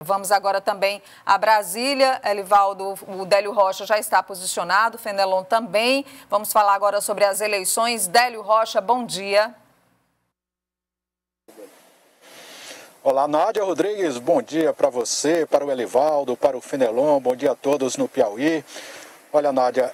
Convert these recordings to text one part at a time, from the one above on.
Vamos agora também a Brasília. Elivaldo, o Délio Rocha já está posicionado, o Fenelon também. Vamos falar agora sobre as eleições. Délio Rocha, bom dia. Olá, Nádia Rodrigues, bom dia para você, para o Elivaldo, para o Fenelon, bom dia a todos no Piauí. Olha, Nádia,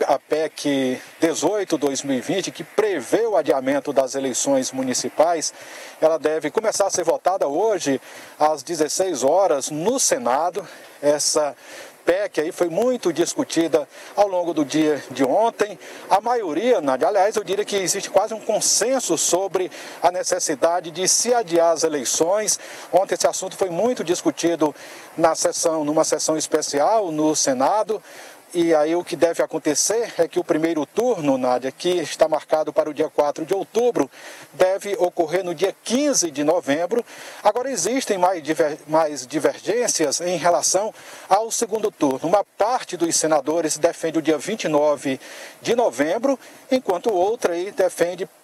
a PEC 18/2020, que prevê o adiamento das eleições municipais, ela deve começar a ser votada hoje às 16 horas no Senado. Essa PEC aí foi muito discutida ao longo do dia de ontem. A maioria, Nádia, aliás, eu diria que existe quase um consenso sobre a necessidade de se adiar as eleições. Ontem esse assunto foi muito discutido numa sessão especial no Senado. E aí o que deve acontecer é que o primeiro turno, Nádia, que está marcado para o dia 4 de outubro, deve ocorrer no dia 15 de novembro. Agora existem mais divergências em relação ao segundo turno. Uma parte dos senadores defende o dia 29 de novembro, enquanto outra aí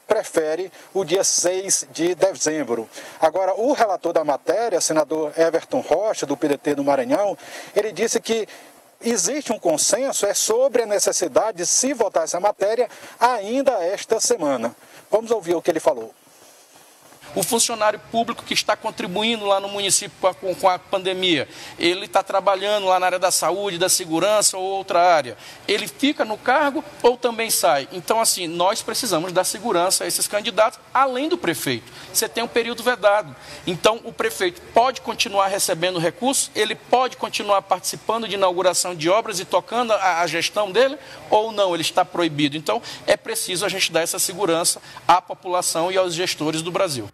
prefere o dia 6 de dezembro. Agora, o relator da matéria, senador Everton Rocha, do PDT do Maranhão, ele disse que existe um consenso sobre a necessidade de se votar essa matéria ainda esta semana. Vamos ouvir o que ele falou. O funcionário público que está contribuindo lá no município com a pandemia, ele está trabalhando lá na área da saúde, da segurança ou outra área, ele fica no cargo ou também sai? Então, assim, nós precisamos dar segurança a esses candidatos, além do prefeito. Você tem um período vedado. Então, o prefeito pode continuar recebendo recursos, ele pode continuar participando de inauguração de obras e tocando a gestão dele, ou não, ele está proibido. Então, é preciso a gente dar essa segurança à população e aos gestores do Brasil.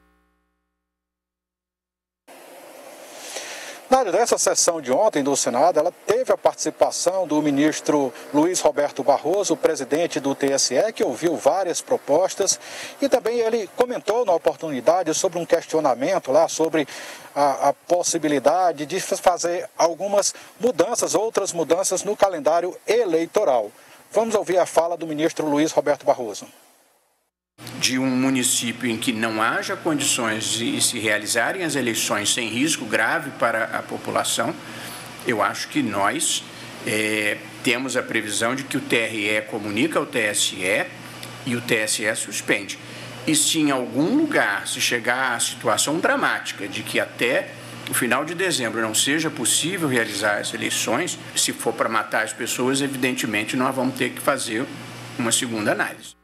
Nessa sessão de ontem do Senado, ela teve a participação do ministro Luiz Roberto Barroso, presidente do TSE, que ouviu várias propostas, e também ele comentou na oportunidade sobre um questionamento lá sobre a possibilidade de fazer outras mudanças no calendário eleitoral. Vamos ouvir a fala do ministro Luiz Roberto Barroso. De um município em que não haja condições de se realizarem as eleições sem risco grave para a população, eu acho que nós temos a previsão de que o TRE comunica ao TSE e o TSE suspende. E se em algum lugar se chegar à situação dramática de que até o final de dezembro não seja possível realizar as eleições, se for para matar as pessoas, evidentemente nós vamos ter que fazer uma segunda análise.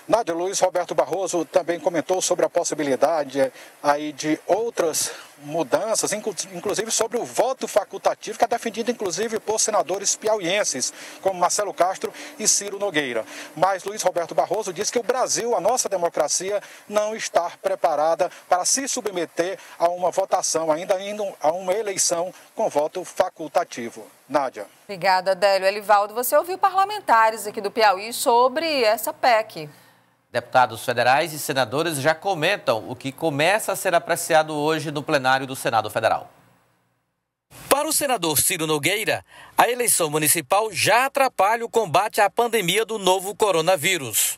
Nádia, Luiz Roberto Barroso também comentou sobre a possibilidade aí de outras mudanças, inclusive sobre o voto facultativo, que é defendido inclusive por senadores piauienses, como Marcelo Castro e Ciro Nogueira. Mas Luiz Roberto Barroso disse que o Brasil, a nossa democracia, não está preparada para se submeter a uma votação, ainda indo a uma eleição com voto facultativo. Nádia. Obrigada, Délio. Elivaldo, você ouviu parlamentares aqui do Piauí sobre essa PEC. Deputados federais e senadores já comentam o que começa a ser apreciado hoje no plenário do Senado Federal. Para o senador Ciro Nogueira, a eleição municipal já atrapalha o combate à pandemia do novo coronavírus.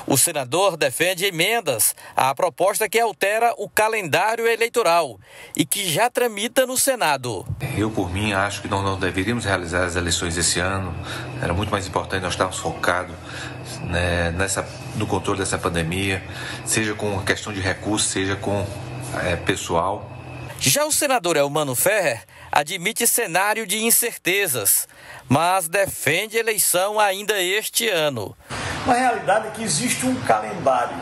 O senador defende emendas à proposta que altera o calendário eleitoral e que já tramita no Senado. Eu, por mim, acho que não deveríamos realizar as eleições esse ano. Era muito mais importante nós estarmos focados no controle dessa pandemia, seja com questão de recursos, seja com pessoal. Já o senador Elmano Ferrer admite cenário de incertezas, mas defende eleição ainda este ano. A realidade é que existe um calendário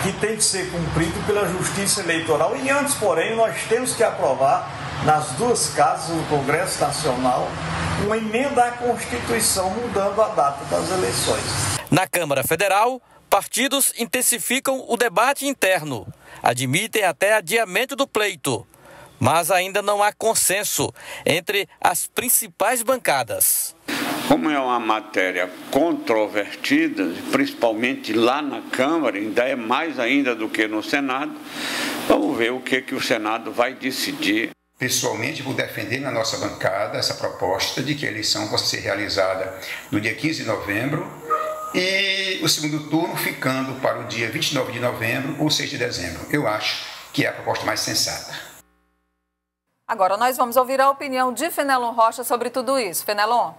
que tem que ser cumprido pela Justiça Eleitoral e antes, porém, nós temos que aprovar nas duas casas do Congresso Nacional uma emenda à Constituição mudando a data das eleições. Na Câmara Federal, partidos intensificam o debate interno, admitem até adiamento do pleito, mas ainda não há consenso entre as principais bancadas. Como é uma matéria controvertida, principalmente lá na Câmara, ainda é mais ainda do que no Senado, vamos ver o que o Senado vai decidir. Pessoalmente, vou defender na nossa bancada essa proposta de que a eleição possa ser realizada no dia 15 de novembro e o segundo turno ficando para o dia 29 de novembro ou 6 de dezembro. Eu acho que é a proposta mais sensata. Agora nós vamos ouvir a opinião de Fenelon Rocha sobre tudo isso. Fenelon.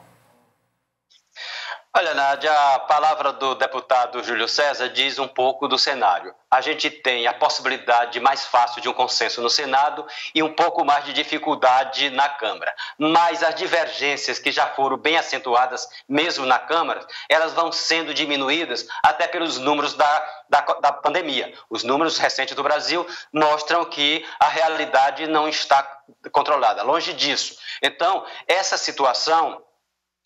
Olha, Nádia, a palavra do deputado Júlio César diz um pouco do cenário. A gente tem a possibilidade mais fácil de um consenso no Senado e um pouco mais de dificuldade na Câmara. Mas as divergências que já foram bem acentuadas mesmo na Câmara, elas vão sendo diminuídas até pelos números da pandemia. Os números recentes do Brasil mostram que a realidade não está controlada, longe disso. Então, essa situação,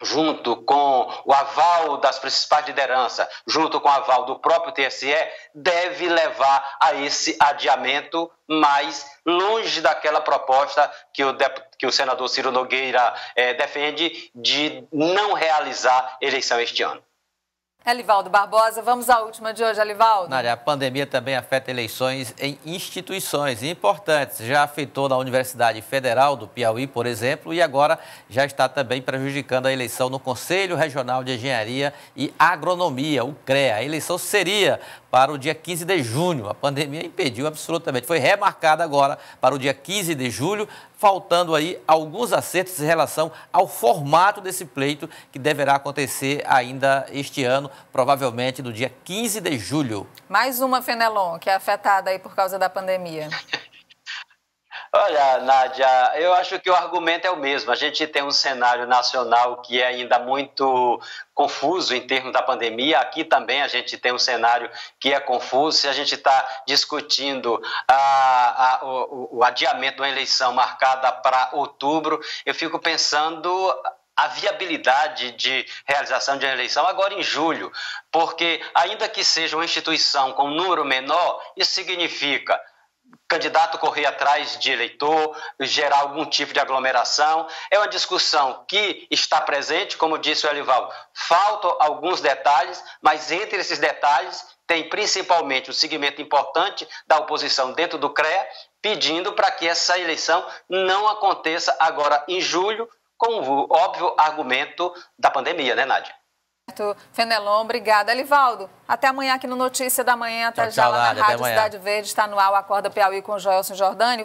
junto com o aval das principais lideranças, junto com o aval do próprio TSE, deve levar a esse adiamento mais longe daquela proposta que o senador Ciro Nogueira defende de não realizar eleição este ano. Elivaldo Barbosa, vamos à última de hoje, Elivaldo. Nádia, a pandemia também afeta eleições em instituições importantes. Já afetou na Universidade Federal do Piauí, por exemplo, e agora já está também prejudicando a eleição no Conselho Regional de Engenharia e Agronomia, o CREA. A eleição seria para o dia 15 de junho. A pandemia impediu absolutamente. Foi remarcada agora para o dia 15 de julho, faltando aí alguns acertos em relação ao formato desse pleito, que deverá acontecer ainda este ano, provavelmente no dia 15 de julho. Mais uma, Fenelon, que é afetada aí por causa da pandemia. Olha, Nádia, eu acho que o argumento é o mesmo. A gente tem um cenário nacional que é ainda muito confuso em termos da pandemia. Aqui também a gente tem um cenário que é confuso. Se a gente está discutindo o adiamento de uma eleição marcada para outubro, eu fico pensando a viabilidade de realização de uma eleição agora em julho, porque ainda que seja uma instituição com um número menor, isso significa candidato correr atrás de eleitor, gerar algum tipo de aglomeração. É uma discussão que está presente, como disse o Elivaldo. Faltam alguns detalhes, mas entre esses detalhes tem principalmente um segmento importante da oposição dentro do CREA, pedindo para que essa eleição não aconteça agora em julho, com o óbvio argumento da pandemia, né, Nádia? Fenelon, obrigada. Elivaldo, até amanhã aqui no Notícia da Manhã. Até já lá na Rádio Cidade Verde. Está no ar o Acorda Piauí com o Joelson Jordani.